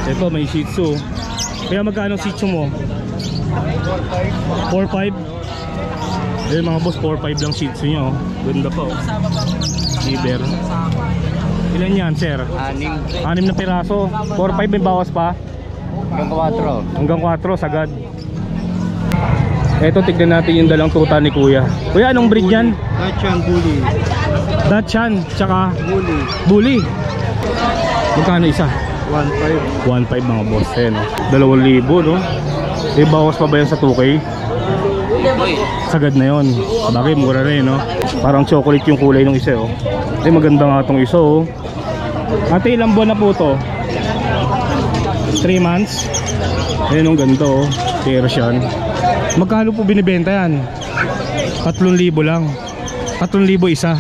Ito may Shih Tzu. Kaya magkano Shih Tzu mo? 4.5. Ayun mga boss, 4.5 lang Shih Tzu nyo. Ganda pa oh. Liver. Ilan yan sir? 6 na piraso. 4.5 may bawas pa? Hanggang 4 sagad. Eto tignan natin yung dalang tuta ni kuya. Kuya anong breed yan? Dachshund Bully. Dachshund tsaka Bully. Bully. Magkano isa? 1.5. 1.5 mga boss eh, no? 2,000 no? May bawas pa ba yan sa 2K? Sagad na yon. Bakit mura rin no? Parang chocolate yung kulay ng isa oh. Ay maganda nga tong isa oh. Ate ilang buwan na po to? 3 months. Ayun ang ganda oh. Persian. Magkano po binibenta yan? 3,000 lang. 3,000 isa.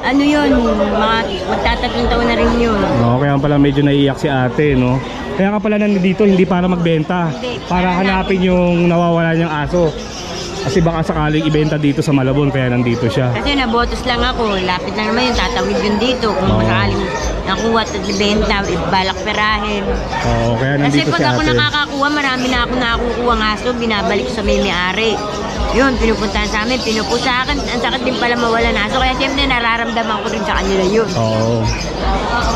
Ano yun, mga magtatatlong taon na rin yun. No, kaya pala medyo naiiyak si ate, no? Kaya ka pala nandito hindi para magbenta, para hanapin yung nawawala niyang aso. Kasi baka sakaling ibenta dito sa Malabon, kaya nandito siya. Kasi nabotos lang ako, lapit lang naman yun, tatawid yun dito. Kung sakaling nakuha at ibenta, balak perahin. Oo, kaya nandito si ate. Kasi pag ako nakakakuha, marami na ako nakukuha ng aso, binabalik sa may-ari. Yun, pinupuntahan sa amin, pinupo sa akin. Ang sakit din pala mawala na aso. Kaya siyempre nararamdaman ko rin sa kanila yun. Oo.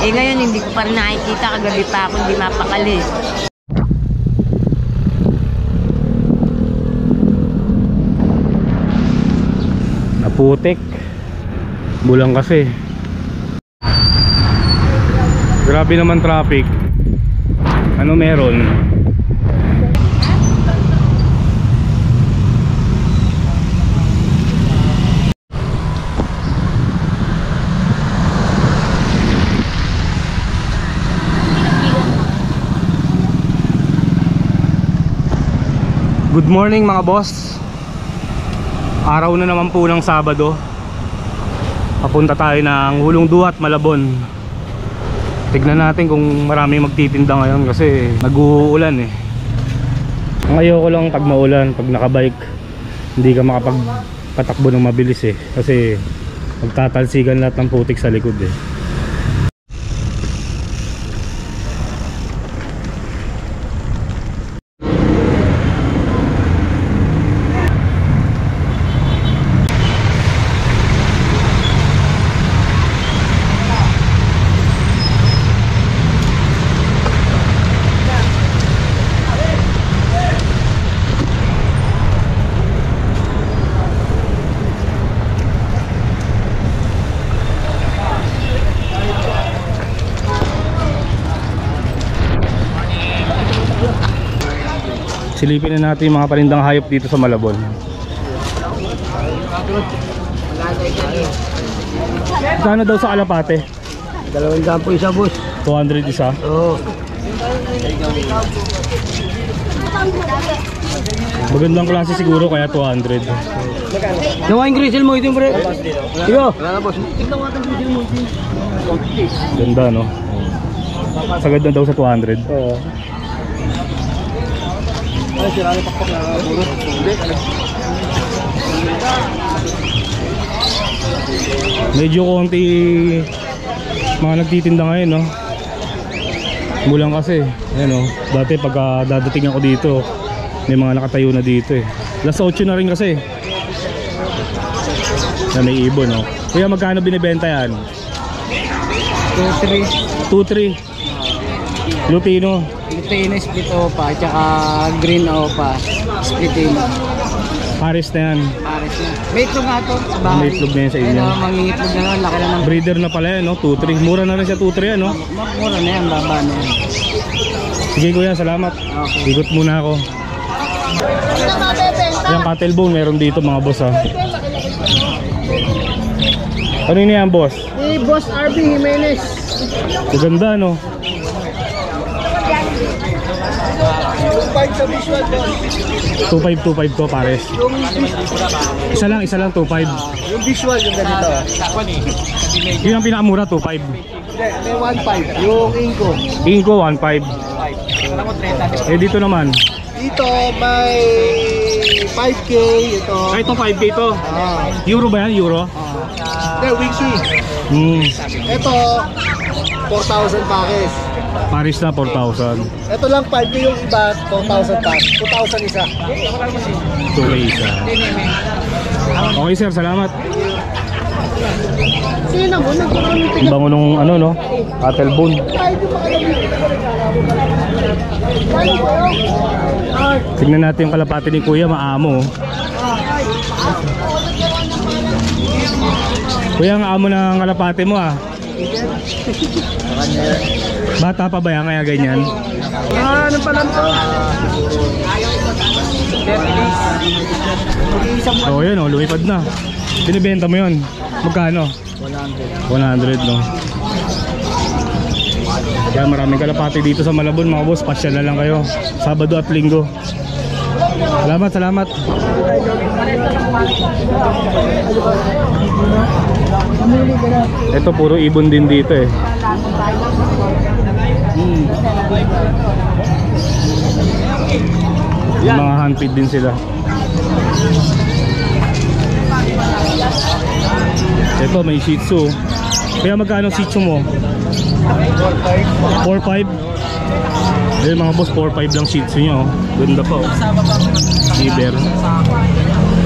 Eh ngayon hindi ko pa rin nakikita. Kagabi pa ako hindi mapakali. Naputik. Bulang kasi. Grabe naman traffic. Ano meron? Good morning mga boss. Araw na naman po ng Sabado. Papunta tayo ng Hulong Duhat, Malabon. Tignan natin kung marami magtitinda ngayon kasi nag-uulan eh. Ang ayoko lang pag maulan, pag nakabike hindi ka makapagpatakbo ng mabilis eh. Kasi magtatalsikan lahat ng putik sa likod eh. Silipin na natin yung mga palindang hayop dito sa Malabon. Kano daw sa kalapate? 200 po isa, boss. 200 isa? Oo. Magandang klase siguro kaya 200. Nawa yung grizzle mo ito, pre. Iyo. Wala na, boss. Tignan mo ang grizzle mo ito. Ganda no? Sagad na daw sa 200. Oo. Ay, sila yung pakpak na burot. Medyo konti mga nagtitinda ngayon no? Bulang kasi ayan, no? Dati pagka dadating ako dito may mga nakatayo na dito eh. Alas 8 na rin kasi na may ibon no? Kuya magkano binibenta yan? 2-3 Lutino. Lutino split opa, tsaka green opa, splitin. Paris na yan. Pares na. May itlog nga ito sa bahay. May itlog na yan sa inyo. Ayun, mangingitlog na lang, laki na ng... Breeder na pala yan no? 2-3. Mura na rin siya 2-3 no? Mura na yan, baba na yan. Sige kuya, salamat. Okay. Ikot muna ako. Yung cattle bone meron dito mga boss ha. Ano yun yan boss? Boss RB Jimenez. Maganda no? 2.5 sa visual boss. 2.5 to pares. Isa lang 2.5. Yung visual yung ganito. Yun ang pinakamura 2.5. May 1.5. Yung Inco. Inco 1.5. Eh dito naman. Dito may 5K ito. Ay ito 5K to. Euro ba yan? Euro? Wixie. Ito 4,000 package. Paris na 4,000. Ito lang 5 yung iba, 4,000 pa. 2,000 isa. Ito may isa. Okay sir, salamat. Sino mo? Ang bango nung ano no? Cattle bone. Tignan natin yung kalapati ni kuya, maamo. Kuya, ang amo ng kalapati mo ah. Bata pa ba yan kaya ganyan? Ano pa lang to? Oo yun oh, lumipad na. Binibenta mo yun? Magkano? 100 no? Kaya maraming kalapati dito sa Malabon mga boss. Pasyal na lang kayo Sabado at Linggo. Salamat, salamat. Ito puro ibon din dito eh. Mga handpid din sila. Ito may Shih Tzu. Kaya magkano Shih Tzu mo? 4-5. Ayun mga boss, 4-5 lang Shih Tzu nyo. Ganda pa oh. Liver.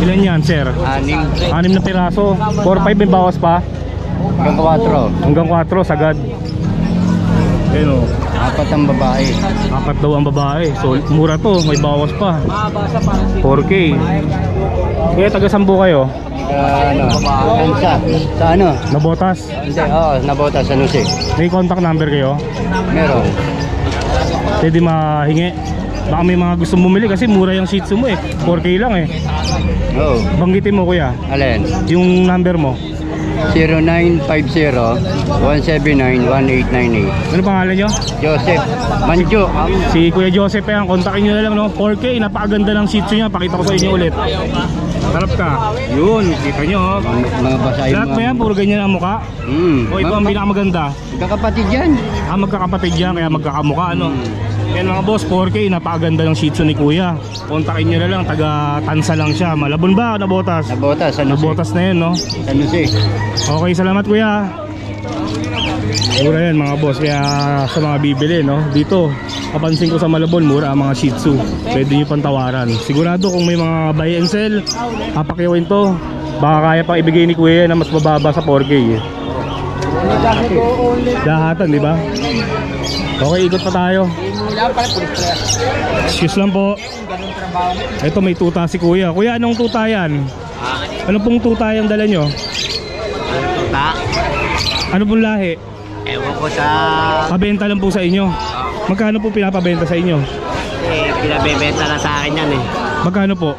Ilan yan sir? 6 na piraso. 4-5 may bawas pa? Hanggang 4 sagad. Ayun oh. 4 ang babae. 4 daw ang babae. So mura to, may bawas pa. 4K. Kaya taga Sambu kayo? Sa ano? Nabotas? Hindi, Nabotas sa Nusi. May contact number kayo? Meron. Pwede mahingi. Baka may mga gusto bumili kasi mura yung Shih Tzu mo eh. 4K lang eh. Oo. Banggitin mo kuya. Alin? Yung number mo. 0950-179-1898. Ano pangalan nyo? Joseph Manjo. Si Kuya Joseph yan. Kontakin nyo na lang no. 4K. Napakaganda ng Shih Tzu niya. Pakita ko sa inyo ulit. Sarap ka. Yun. Kita nyo. Mga basahin Lahat ba yan? Puro ganyan ang mukha? O ito ang pinakamaganda. Magkakapatid yan. Magkakapatid yan. Kaya magkakamukha ano. Yan mga boss, 4K, napakaganda ng Shih Tzu ni Kuya. Kontakin nyo na lang, taga Tansa lang siya. Malabon ba? Nabotas? Nabotas, sa Nusi. Nabotas na yun, no? Sa Nusi. Okay, salamat Kuya. Mura yan mga boss, kaya sa mga bibili, no? Dito, kapansin ko sa Malabon, mura ang mga Shih Tzu. Pwede nyo pantawaran. Sigurado kung may mga buy and sell, papakiwin to. Baka kaya pang ibigay ni Kuya na mas mababa sa 4K eh. Dahatan, di ba? Okay, ikot pa tayo. Excuse lang po. Ito may tuta si Kuya. Kuya, anong tuta yan? Ano pong tuta yung dala nyo? Tuta? Ano pong lahi? Ewan ko sa... Pabenta lang po sa inyo. Magkano po pinapabenta sa inyo? pinabebenta na sa akin yan eh. Magkano po?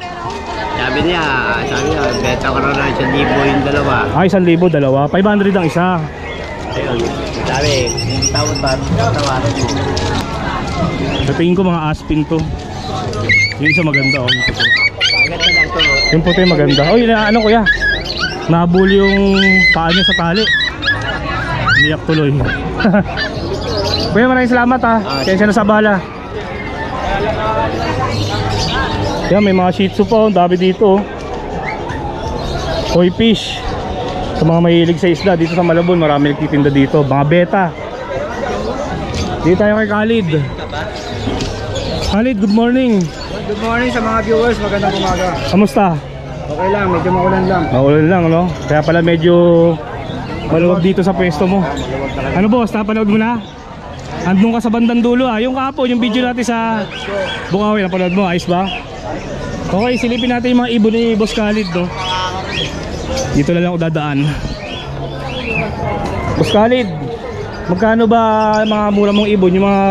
Sabi niya, benta ko na 1,000 yung dalawa. Ay, 1,000 dalawa. 500 ang isa. Ayun, sabi, tawad ba? Tawaran mo. Sa tingin ko mga aspin to. Yung isa maganda oh. Yung puti. Maganda lang to. Yung puti maganda. Oh, yun ano kuya? Nabul yung paa niya sa tali. Niyak tuloy. Kuya, maraming salamat ha. Kaya na sa bala. Yan, may mga Shih Tzu po. Dami dito. Koi fish. Sa mga mahilig sa isda dito sa Malabon, marami nagtitinda dito. Mga beta. Dito tayo kay Khalid. Khalid, good morning. Good morning sa mga viewers, magandang umaga. Kamusta? Okay lang, medyo maulan lang. Maulan lang, no? Kaya pala medyo maluwag dito sa pwesto mo. Ano boss, napanood mo na? Andun ka sa bandang dulo ah. Yung kahapon, yung video natin sa Bukawi, napanood mo? Ayos ba? Okay, silipin natin yung mga ibon ni Boss Khalid, no? Dito na lang ako dadaan. Boss Khalid, magkano ba mga mura mong ibon? Yung mga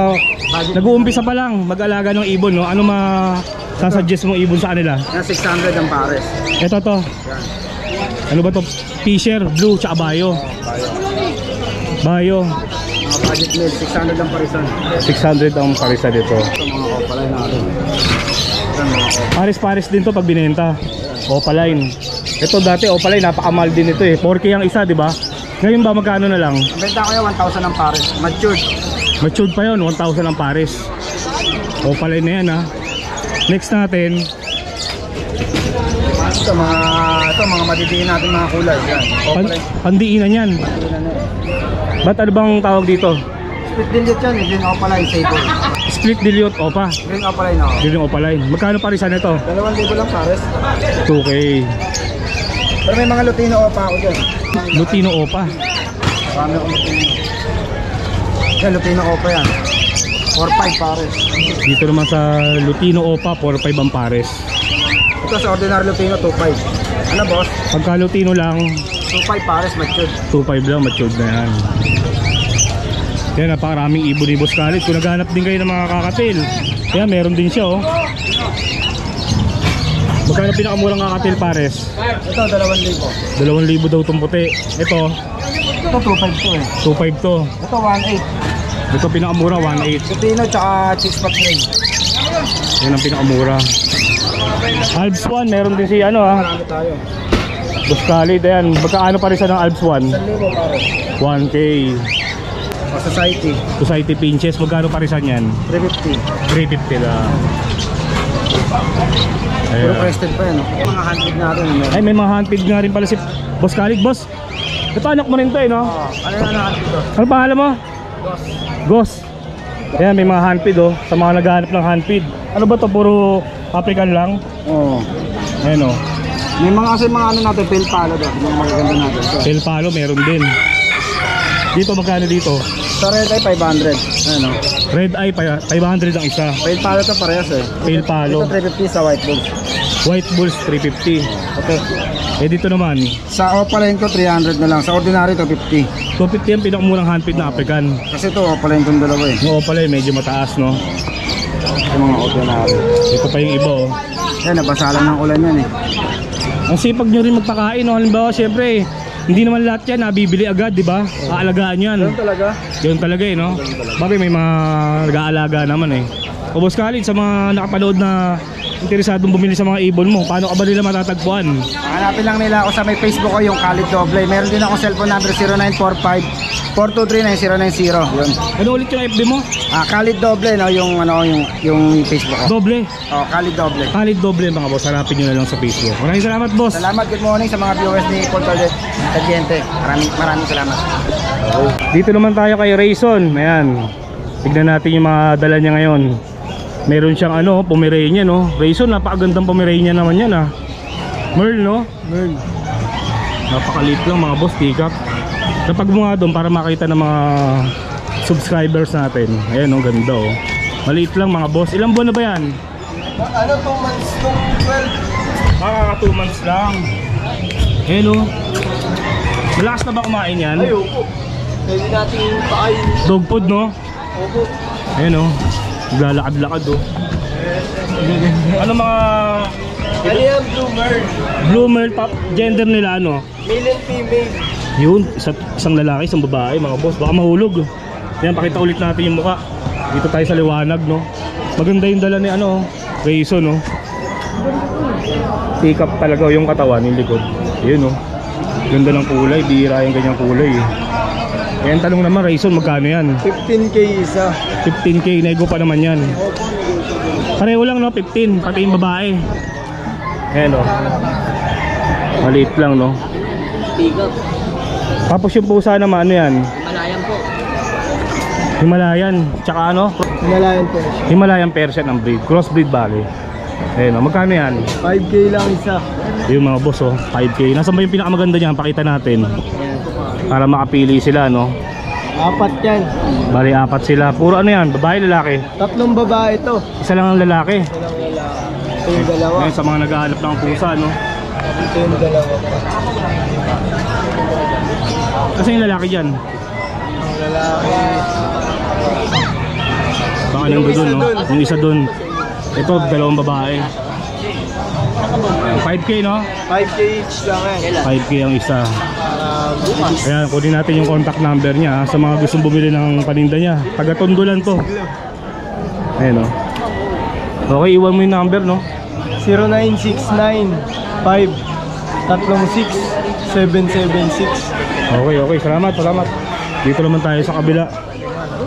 nag-uumpisa pa lang mag-alaga ng ibon, no? Ano sasuggest mong ibon sa kanila? Yan 600 ang pares. Ito to. Ano ba to? Fisher, blue, tsaka bayo. Bayo. Mga budget meal, 600 ang parisan. 600 ang parisa dito. Ito mga opaline natin. Pares-pares din to pag binenta. Opaline. Ito dati opaline, napakamahal din ito eh. 4K ang isa, di ba? Ngayon ba magkano na lang? Ang benta ko yan 1,000 ang pares. Matured. Matured pa yun, 1,000 ang pares. Opaline na yan ha. Next natin, Ito mga madidiin natin mga kulay. Yan. Opaline. pandiinan yan. Pandiinan na yan. Ba't ano bang tawag dito? split dilute yan. Green opaline, sable. Split dilute opa. Green opaline ako. Green opaline. Magkano parisan ito? 2,000 lang pares. 2K. Pero may mga Lutino opa ako dyan. Lutino opa. Marami akong Lutino. Yan, Lutino opa yan. 4,500 pares. Dito naman sa Lutino opa, 4.5 ang pares. Ito sa ordinary Lutino, 2,500. Ano boss? Pagka Lutino lang, 2,500 pares, matured. 2.5 lang, matured na yan. Yan, napakaraming ibon ni Boss Khalid. Kung naghanap din kayo ng mga kakatil, yan, meron din siya oh. Magkano pinakamurang kakatil pares? Ito, 2,000. 2,000 daw itong puti. Ito, Ito, 2,500 to eh. 2.5 to. Ito, 1,800. Ito pinakamura, 1.8. Lutino tsaka chicks pat rin. Yan ang pinakamura. Alps 1, meron din si ano ah. Marami tayo. Boss Khalid, ayan. Magkaano pa rin siya ng Alps 1? 1,000 pares. 1K. O society, Society Pinches, magkano pa rin siya yan? 350. 350 lang. Puro Ayan. crested pa yan. Mga handpid natin. Ay, may mga handpid nga rin pala si Boss Khalid. Boss, ito anak mo rin to eh, no? Ano na handpid to? Ano pangalan mo? Ghost. Ayan, may mga handpid oh. Sa mga naghahanap ng handpid. Ano ba to? Puro African lang? Oo. Ayan oh. May mga kasi mga ano natin, pale palo doon. Yung magaganda natin. So, Tail palo, meron din. Dito, magkano dito? sa red ay 500. Ano? Red eye, 500 ang isa. Pale palo to parehas eh. Tail palo. Ito 350 sa white bulls. White Bulls, 350. Okay. Eh, dito naman, Sa opaline ko 300 na lang. Sa ordinary to 50. 250 ang pinakamurang handpid na African. Kasi ito opaline tong dalawa eh. Oo pala eh, medyo mataas no. Yung mga ordinary. Ito pa yung iba oh. Yan, nabasa lang ng ulan yan eh. Ang sipag nyo rin magpakain no. Halimbawa syempre, hindi naman lahat yan nabibili agad, di ba? Aalagaan yan. Yan talaga. Yun talaga eh no. Bagay may mga nag-aalaga naman eh. O Boss Khalid, sa mga nakapanood na interesadong bumili sa mga ibon mo, paano ka ba nila matatagpuan? Hanapin lang nila ako sa may Facebook ko, yung Khalid Doble. Meron din ako cellphone number 0945-423-9090. Yun. Ano ulit yung FB mo? Khalid Doble, no, yung ano, yung Facebook ko. Doble. Oh, Khalid Doble. Khalid Doble mga boss, hanapin nyo na lang sa Facebook. Maraming salamat boss. Salamat, good morning sa mga viewers ni Paul Tordet Tagiente. Maraming salamat. Dito naman tayo kay Rayson. Ayan. Tignan natin yung mga dala niya ngayon. Meron siyang ano, Pomeranian no. Rayson, napakagandang Pomeranian naman yan ah. Merl no? Merl. Napakaliit lang mga boss, tikap. Napag mo nga doon para makita ng mga subscribers natin. Ayan oh, ganda oh. Maliit lang mga boss. Ilang buwan na ba yan? Ano, 2 months, 12. Makaka 2 months lang. Ayan oh. Malakas na ba kumain yan? Opo. Pwede natin pakain. Dog food no? Opo. Ayan oh. Naglalakad-lakad oh. Ano mga Ano yan, bloomer? bloomer top gender nila ano? Male and female. Yun, isang lalaki, isang babae mga boss. Baka mahulog. Yan, pakita ulit natin yung mukha. Dito tayo sa liwanag no. Maganda yung dala ni ano, Rayson no. Tikap talaga yung katawan, yung likod. Yun no. Ganda ng kulay, bihira yung ganyang kulay eh. Yan, tanong naman Rayson, magkano yan? 15K isa. 15K, nego pa naman yan. Pareho lang no, 15, pati yung babae. Ayan no. Maliit lang no. Tigap. Tapos yung pusa naman, ano yan? Malayan po. Himalayan, tsaka ano? Malayan po. Himalayan Persian ang breed, crossbreed bali. Ayan o, magkano yan? 5K lang isa. Yung mga boss o, 5K. Nasaan ba yung pinakamaganda niyan? Pakita natin. Para makapili sila no. 4 yan. Bali 4 sila. Puro ano yan? Babae, lalaki? 3 babae ito. Isa lang ang lalaki. Ito yung dalawa. Ayan, sa mga naghahanap ng pusa no. Ito yung dalawa. Kasi yung lalaki dyan. Ang lalaki. Baka nang doon no. Yung isa doon. Ito, dalawang babae. 5K no? 5K each lang yan. 5K ang isa. Bukas. Ayan, kunin natin yung contact number niya sa mga gustong bumili ng paninda niya. Taga Tondo lang to. Ayan o. Okay, iwan mo yung number no. 0969-536-776. Okay, salamat. Dito naman tayo sa kabila.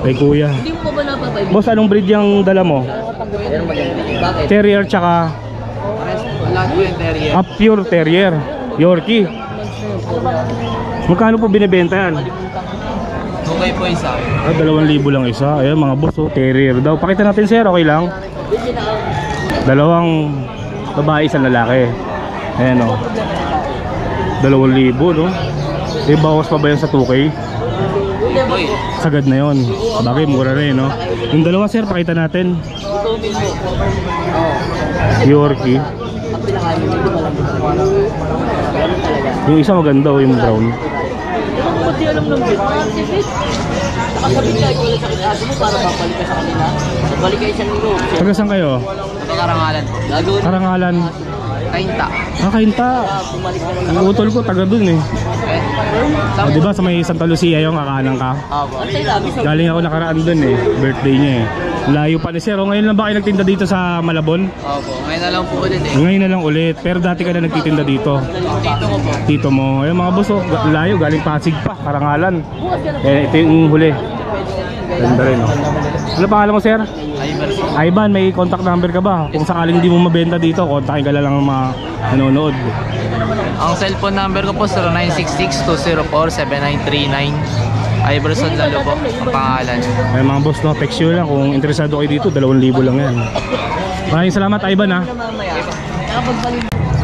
Kay kuya. Hindi mo ba napapay? Boss, anong breed yung dala mo? Bakit? Terrier tsaka Lahat po yung terrier. pure terrier. Yorkie. Magkano po binibenta yan? Okay po isa. 2,000 lang isa. Ayan mga boss, oh, terrier daw. Pakita natin sir, okay lang. Dalawang babae, isang lalaki. Ayan o. 2,000 no. Eh bawas pa ba yan sa 2K? Sagad na yon. Bagay mura rin no. Yung dalawa sir, pakita natin. Yorkie. Yung isa maganda o yung brown. Pati alam lang din. Nakasabit ka, ikaw lang sa kinasa mo para babalik ka sa kanila. Babalik ka isang linggo. Taga saan kayo? Sa Karangalan. Gagawin. Karangalan. Kainta. Kainta. Bumalik ka lang. Ang utol ko taga dun eh. O, diba sa may Santa Lucia yung kakanan ka? Antay lang. Galing ako nakaraan dun eh. Birthday niya eh. Layo pa ni sir. O ngayon lang ba kayo nagtinda dito sa Malabon? Opo, ngayon na lang po ulit eh. Ngayon na lang ulit. Pero dati ka na nagtitinda dito. Dito ko po. Tito mo. Ayun mga boss, oh, layo. Galing Pasig pa. Karangalan. Eh, ito yung huli. Ganda rin oh. Ano pangalan mo sir? Ivan, may contact number ka ba? Kung sakaling hindi mo mabenta dito, kontakin ka lang ng mga nanonood. Ang cellphone number ko po 0966-204-7939. Iverson Lalo po, ang pangalan. Ay mga boss, no, text nyo lang kung interesado kayo dito, 2,000 lang yan. Maraming salamat Ivan ha.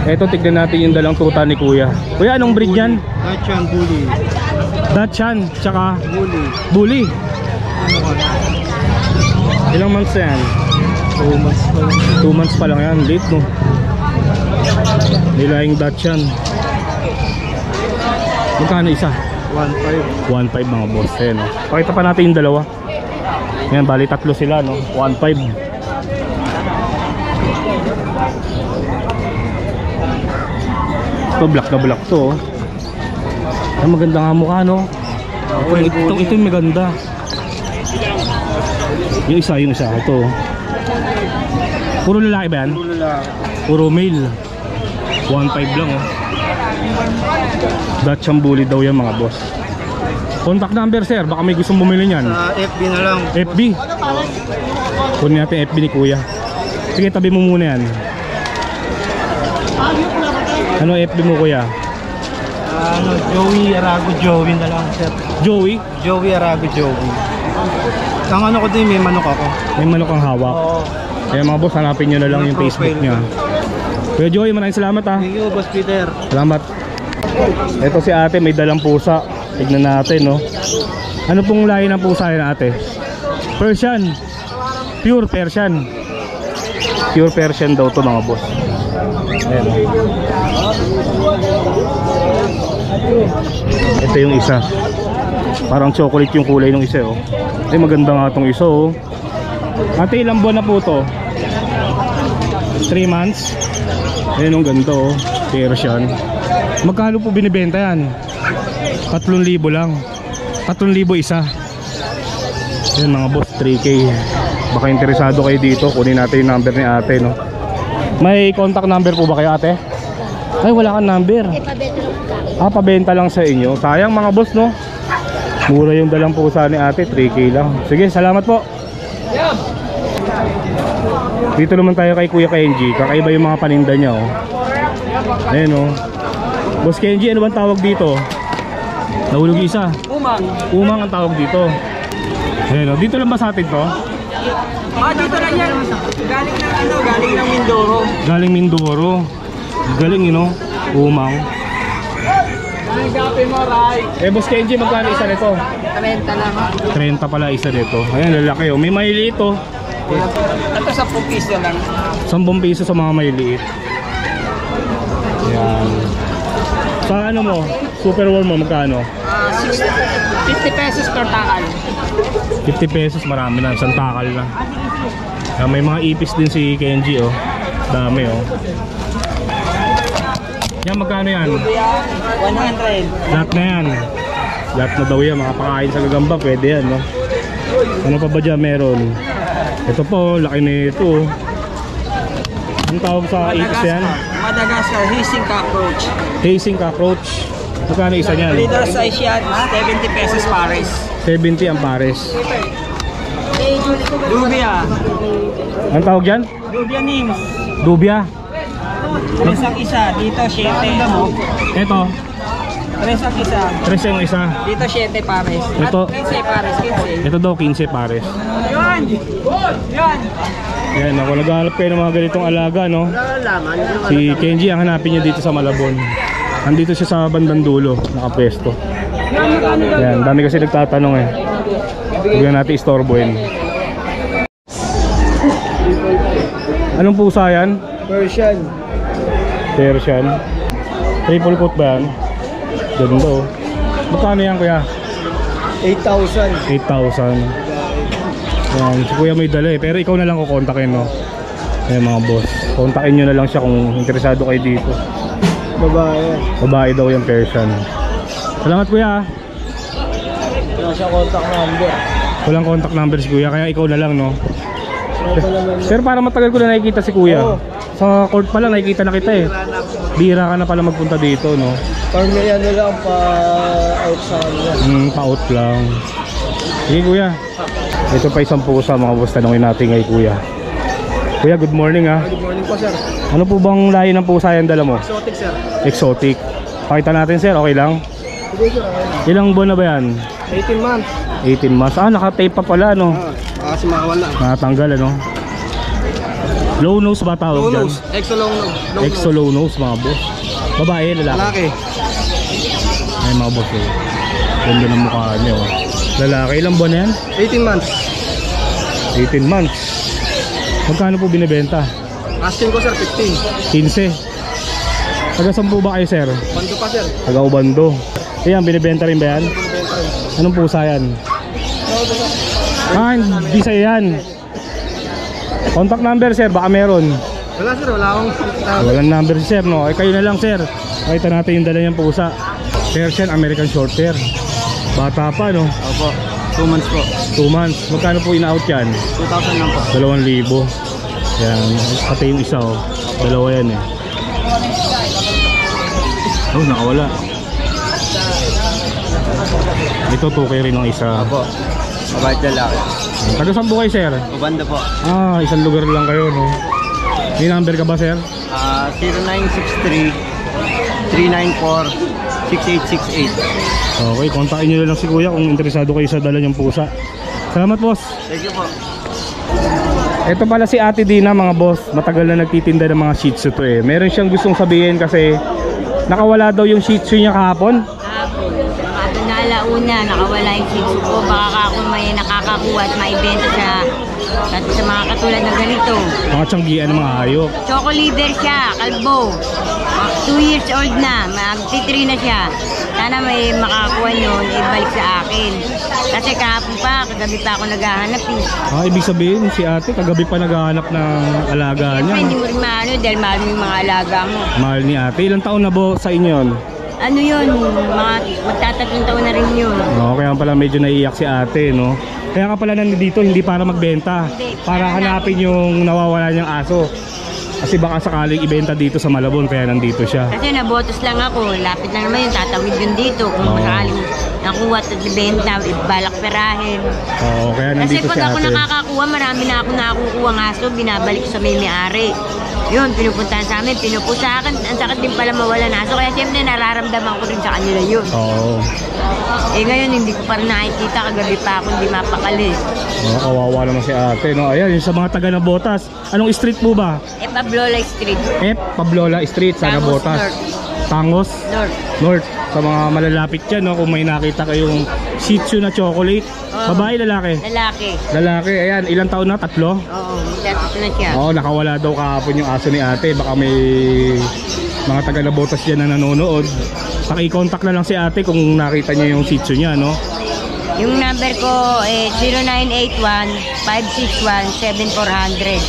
Eto, tignan natin yung dalang tuta ni kuya. Kuya, anong breed yan? Dachshund Bully. Dachshund, tsaka Bully. Bully. Ilang months na yan? 2 months pa lang. 2 months pa lang yan, late no. Nilaing Dachshund. Magkano isa? 1.5. 1.5 mga boss, eh, no? Pakita pa natin yung dalawa. Yan, bali tatlo sila no, 1.5. Ito black na black to oh. Ay, maganda nga mukha no. Ito yung maganda. Yung isa ito. Puro lalaki ba yan? Puro male. 1.5 lang oh. Dachshund Bully daw yan mga boss. Contact number sir, baka may gustong bumili niyan. Sa FB na lang. FB. Kunin natin FB ni kuya. Sige, tabi mo muna yan. Ano FB mo kuya? Joey Arago Joey na lang sir. Joey? Joey Arago Joey. Ang ano ko din, may manok ako. May manok ang hawak. Oo. Kaya mga boss, hanapin nyo na lang yung Facebook niya. Kuya Joey, maraming salamat ha. Thank you, Boss Peter. Salamat. Ito si ate, may dalang pusa. Tignan natin no. Ano pong lahi ng pusa yan ate? Persian. Pure Persian. Pure Persian daw to mga boss. Ayan. Ito yung isa. Parang chocolate yung kulay ng isa oh. Ay maganda nga tong isa oh. Ate, ilang buwan na po to? 3 months. Ayan yung ganda oh. Persian. Magkano po binibenta yan? 3,000 lang. 3,000 isa. Ayan mga boss, 3K. Baka interesado kayo dito, kunin natin yung number ni ate no. May contact number po ba kayo ate? Ay wala kang number. Pabenta lang sa inyo. Sayang mga boss no. Mura yung dalang pusa ni ate, 3K lang. Sige, salamat po. Dito naman tayo kay Kuya Kenji. Kakaiba yung mga paninda niya oh. Ayan oh. Boss Kenji, ano bang tawag dito? Nahulog isa. Umang. Umang ang tawag dito. Ayan oh. Dito lang ba sa atin to? Dito lang yan. Galing ng ano, galing ng Mindoro. Galing Mindoro. Galing yun oh. Umang. Galing mo, Ray. Boss Kenji, magkano isa nito? 30 lang. 30 pala isa dito. Ayan, lalaki oh. May maliliit oh. Ito 10 piso lang. 10 piso sa mga maliliit. Ayan. Sa ano mo? Super warm mo, magkano? 50 pesos per takal. 50 pesos, marami na. Isang takal na. Ayan, may mga ipis din si Kenji oh. Dami oh. Yan, magkano yan? 100. Lahat na yan. Lahat na daw yan. Makapakain sa gagamba, pwede yan no? Ano pa ba dyan meron? Ito po, laki na ito. Ang tawag sa ipis yan? Madagascar, hissing cockroach. Hazing cockroach. Magkano isa niyan? Leader size yan, 70 pesos pares. 70 ang pares. Dubia. Ang tawag dyan? Dubia names. Dubia. Isang isa, dito 7. Ito, Tres ang isa. 3 yung isa. Dito 7 pares. Ito. 15 pares. 15. Ito daw 15 pares. Yan! Yan! Yan, ako naghahanap kayo ng mga ganitong alaga, no? Si Kenji ang hanapin niyo dito sa Malabon. Nandito siya sa bandang dulo, nakapwesto. Yan, dami kasi nagtatanong eh. Huwag na natin istorbohin. Anong pusa yan? Persian. Persian. Triple coat ba yan? Ganda oh. Magkano yan kuya? 8,000. 8,000. Yan, si kuya may dala eh. Pero ikaw na lang kukontakin, no? Ayan mga boss, kontakin nyo na lang siya kung interesado kayo dito. Babae. Babae daw yung Persian. Salamat kuya. Wala siya contact number. Walang contact number si kuya, kaya ikaw na lang, no? Pero para matagal ko na nakikita si kuya. Sa court pa lang nakikita na kita eh. Bira ka na pala magpunta dito, no? Parang may ano lang pa-out sa kanila. Pa-out lang. Sige kuya. Ito pa isang pusa mga boss, tanongin natin kay kuya. Kuya, good morning ha. Good morning po, sir. Ano po bang lahi ng pusa yung dala mo? Exotic, sir. Exotic. Pakita natin sir, okay lang? Sige, sir. Okay. Ilang buwan na ba yan? 18 months. 18 months. Ah, naka-tape pa pala, no? Kasi makawala. Nakatanggal, ano? Low nose ba tawag dyan? Exo long nose. Exo low nose, mga boss. Babae, lalaki. Lalaki. Ay, mga boss, eh. Ganda ng mukha niya, oh. Lalaki, ilang buwan na yan? 18 months. 18 months. Magkano po binibenta? Asking ko, sir, 15. 15. Taga saan po ba kayo, sir? Bando pa, sir. Taga Ubando. Ayan, binibenta rin ba yan? Anong pusa yan? Ah, hindi sa'yo yan. Contact number, sir, baka meron. Wala, sir. Wala akong Walang number si sir, no? Ay, kayo na lang, sir. Pakita natin yung dala niyang pusa. Persian American Shorthair. Bata pa, no? Opo. 2 months po. 2 months. Magkano po in-out yan? 2,000 lang po. 2,000. Yan. Pati yung isa, oh. Dalawa yan, eh. Oh, nakawala. Ito, 2K rin ang isa. Opo. Mabait lalaki. Taga saan po kayo, sir? Ubanda po. Ah, isang lugar lang kayo, no? May number ka ba, sir? 0963-394-6868. Okay, kontakin nyo lang si kuya kung interesado kayo sa dala niyang pusa. Salamat, boss. Thank you po. Ito pala si Ate Dina, mga boss. Matagal na nagtitinda ng mga Shih Tzu to eh. Meron siyang gustong sabihin kasi nakawala daw yung Shih Tzu niya kahapon. Kahapon na alauna, nakawala yung Shih Tzu ko. Baka ako may nakakakuha at maibenta sa mga katulad ng ganito. Mga tiyanggian ng mga hayop. Choco liver siya, kalbo. 2 years old na, mag-3 na siya. Sana may makakuha nyo, ibalik sa akin. Kasi kahapon pa, kagabi pa ako naghahanap eh. Ah, ibig sabihin si ate kagabi pa naghahanap ng alaga Siyempre, niya. hindi mo rin maano dahil mahal mo yung mga alaga mo. Mahal ni ate. Ilang taon na bo sa inyo yun? Ano yun, mga magtatatlong taon na rin yun. No, kaya pala medyo naiiyak si ate, no? Kaya ka pala nandito hindi para magbenta, Hindi, para hanapin yung nawawala niyang aso. Kasi baka sakaling ibenta dito sa Malabon, kaya nandito siya. Kasi nabotos lang ako, lapit lang naman yun, tatawid yun dito. Kung Oo. sakaling nakuha at ibenta, balak perahin. Oo, kaya Kasi nandito si pag ako ate. nakakakuha, marami na ako nakukuha ng aso, binabalik ko sa may-ari. Yun, pinupuntahan sa amin, pinupusa akin. Ang sakit din pala mawala ng aso, kaya siyempre nararamdaman ko rin sa kanila yun. Oo. Eh ngayon, hindi ko pa rin nakikita, kagabi pa ako, hindi mapakali. Oh, kawawa naman si ate, no? Ayan, yung sa mga taga na Botas. Anong street po ba? Eh, Pablola Street, F. Pablola Street, sa Tangos Botas. North. Tangos North. North. Sa mga malalapit dyan, no? Kung may nakita kayong Shih Tzu na chocolate. Oo. Babae, lalaki? Lalaki. Lalaki, ayan. Ilang taon na? 3? Oo, tapos na siya. Oo, nakawala daw kahapon yung aso ni ate. Baka may mga taga na Botas dyan na nanonood. Paki-contact na lang si ate kung nakita niya yung Shih Tzu niya, no? Yung number ko eh 0981-561-7400.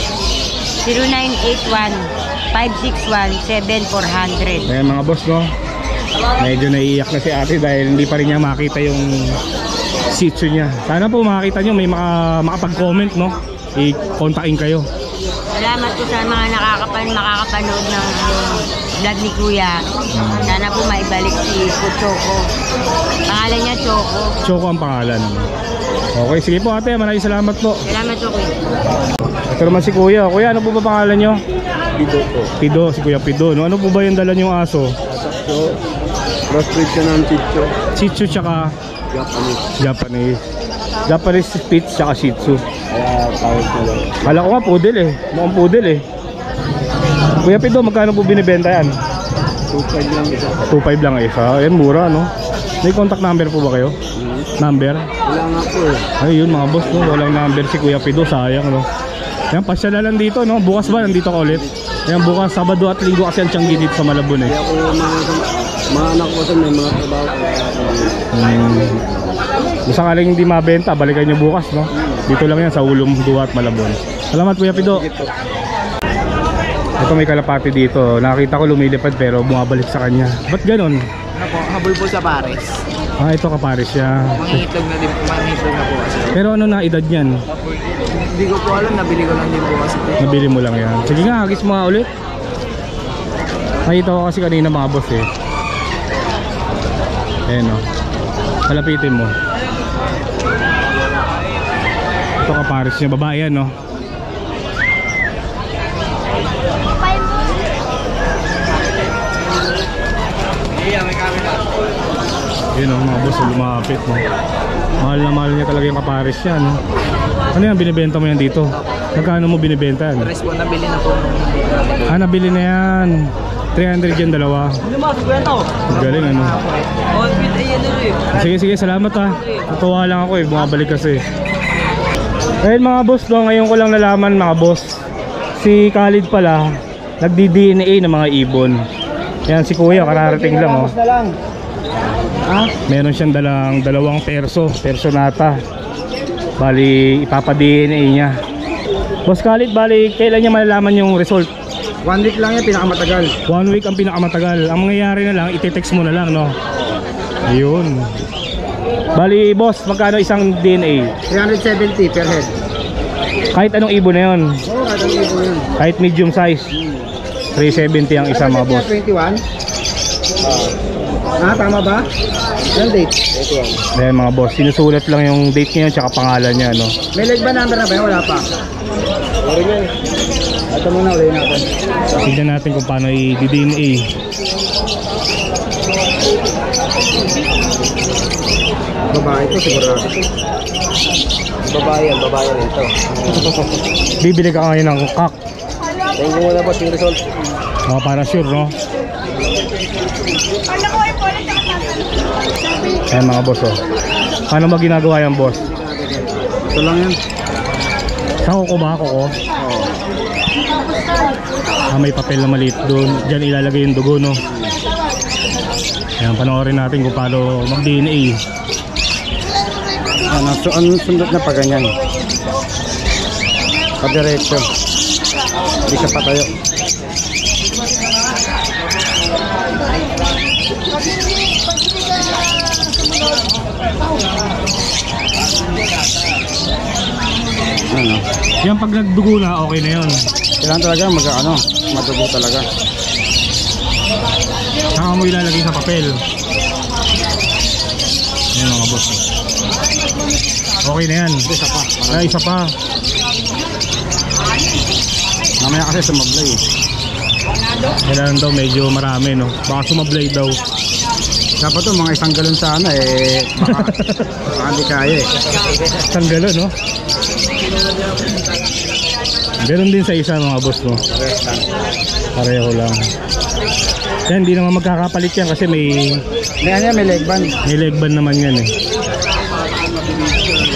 0981-561-7400. Ayan mga boss, no? Medyo naiiyak na si ate dahil hindi pa rin niya makita yung Shih Tzu niya. Sana po makakita nyo, may makapag-comment, no? I-contactin kayo. Salamat po sa mga makakapanood ng vlog ni Kuya. Sana po maibalik si Choco. Pangalan niya Choco. Choco ang pangalan. Okay, sige po ate, maraming salamat po. Salamat po Kuya. Ito naman si Kuya. Kuya, ano po ba pangalan nyo? Pido po. Pido, si Kuya Pido. No? Ano po ba yung dala nyong aso? Crossbreed siya ng Chicho. Shih Tzu tsaka Japanese. Japanese. Japanese Spitz tsaka Shih Tzu. Kaya tawag ko lang. Kala ko nga poodle eh. Mukhang poodle eh. Kuya Pido, magkano po binibenta yan? 2.5 lang isa. 2.5 lang isa. Ayan, mura no? May contact number po ba kayo? Number? Wala nga po eh. Ayun mga boss no, walang number si Kuya Pido, sayang no. Ayan, pasyala lang dito no. Bukas ba nandito ka ulit? Ayan, bukas Sabado at Linggo kasi ang Tianggi dito sa Malabon eh. Kaya ko mga anak ko may mga trabaho ko. Kung sakaling hindi mabenta, balikan nyo bukas no. Dito lang yan sa Ulong Duat, Malabon. Salamat Kuya Pido. Ito may kalapati dito. Nakita ko lumilipad pero bumabalik sa kanya. Ba't ganon? Ano po, habol po sa Paris. Ah, ito kapares siya. Mangitlog na din, mangitlog na po kasi. Pero ano na edad niyan? Hindi ko po alam, nabili ko lang din po kasi. Nabili mo lang yan. Sige nga, hagis mo nga ulit. Nakita ko kasi kanina mga boss eh. Ayan o. Malapitin mo. Ito kapares niya. Babae yan no. Yun o mga boss, lumapit no. Mahal na mahal niya talaga yung kapares niya no. Ano yan, binibenta mo yan dito? Magkano mo binibenta yan? Pares po, nabili na po. Ah, nabili na yan. 300 yan, dalawa. Lumasok ko yan to. Galing ano. On with ayan na eh. Sige sige, salamat ha. Natuwa lang ako eh, bumabalik kasi. Ayun mga boss, no, ngayon ko lang nalaman mga boss. Si Khalid pala, nagdi-DNA ng mga ibon. Yan si Kuya, kararating lang oh. Meron siyang dalawang personata. Bali, ipapa-DNA niya. Boss Khalid, bali, kailan niya malalaman yung result? 1 week lang yan, pinakamatagal. 1 week ang pinakamatagal. Ang mangyayari na lang, iti-text mo na lang, no? Ayun. Bali, boss, magkano isang DNA? 370 per head. Kahit anong ibon na yun. Oo, kahit ang ibon yun. Kahit medium size. 370 ang isa mga boss. 21? Tama ba? Yung date? 21. Ayan mga boss, sinusulat lang yung date niya tsaka pangalan niya, no? May leg ba number na ba? Wala pa. Wala yan. Ito muna, ulit natin. Tignan natin kung paano i-DNA. Babae ito, sigurado. Babae rin ito. Bibili ka ngayon ng kak. Thank you muna boss, yung result. Para sure, no? Ayan mga boss, oh. Paano ba ginagawa yan, boss? Ito lang yan. Sa kuko ba? Kuko? May papel na maliit doon. Diyan ilalagay yung dugo, no? Ayan, panoorin natin kung paano mag-DNA. Ang sundot na pa ganyan. Padiretso. Hindi siya patayo. Ano? Yan pag nagdugo na, okay na yun. Kailangan talaga madugo talaga. Saka mo ilalagay sa papel. Ayan mga boss. Okay na yan. Isa pa. Ay, isa pa. Mamaya kasi sumablay. Kailangan daw medyo marami, no? Baka sumablay daw. Dapat to mga isang galon sana baka hindi kaya eh. Isang galon, no? Meron din sa isa mga boss, no? Pareho lang. Yan, hindi naman magkakapalit yan kasi may May leg band. may leg band naman yan eh.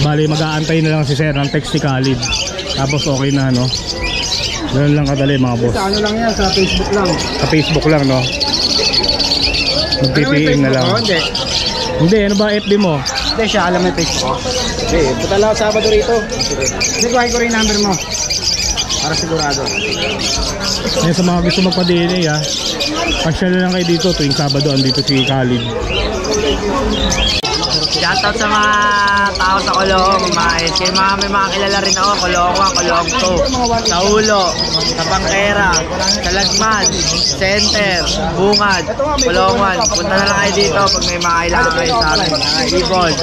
Bali, mag-aantay na lang si Sir ng text ni Khalid. Tapos okay na, no? Ganun lang kadali mga boss. Sa ano lang yan, sa Facebook lang. Sa Facebook lang, no? Mag-PPM na lang. Hindi. Hindi, ano ba FB mo? Hindi siya, alam mo yung Facebook ko. Hindi, punta lang Sabado rito. Hindi, kuhain ko rin yung number mo. Para sigurado. Yan sa mga gusto magpa-DNA, ha? Pasyal na lang kayo dito tuwing Sabado. Andito si Khalid. Shoutout sa mga tao sa Coloong, mga SK, may mga kilala rin ako, Coloong 1, Coloong 2, sa Ulo, sa Bangkera, sa Lagman, Center, Bungad, Coloong 1. Punta na lang kayo dito pag may mga kailangan kayo sa akin. Ibon,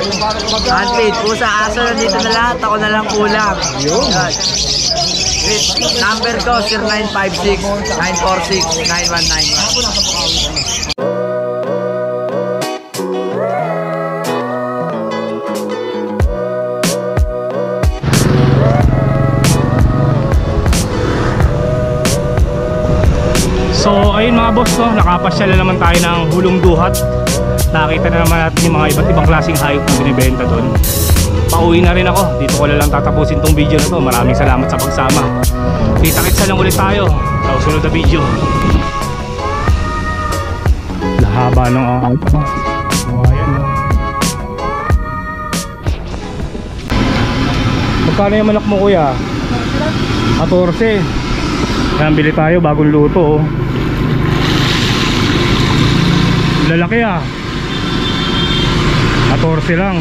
handfeed, pusa, aso, nandito na lahat, ako na lang kulang. Yan. Number ko, 0956-946-9191. mga boss, no, nakapasyal na naman tayo ng Hulong Duhat. Nakita na naman natin yung mga iba't ibang klaseng hayop na binibenta doon. Pauwi na rin ako. Dito ko na lang tatapusin tong video na to. Maraming salamat sa pagsama. Kita-kitsa lang ulit tayo sa susunod na video. Lahaba ng out. Ayan. Magkano yung manok mo, kuya? 14. Ayan, bili tayo, bagong luto, oh. Lalaki, ah. 14 lang.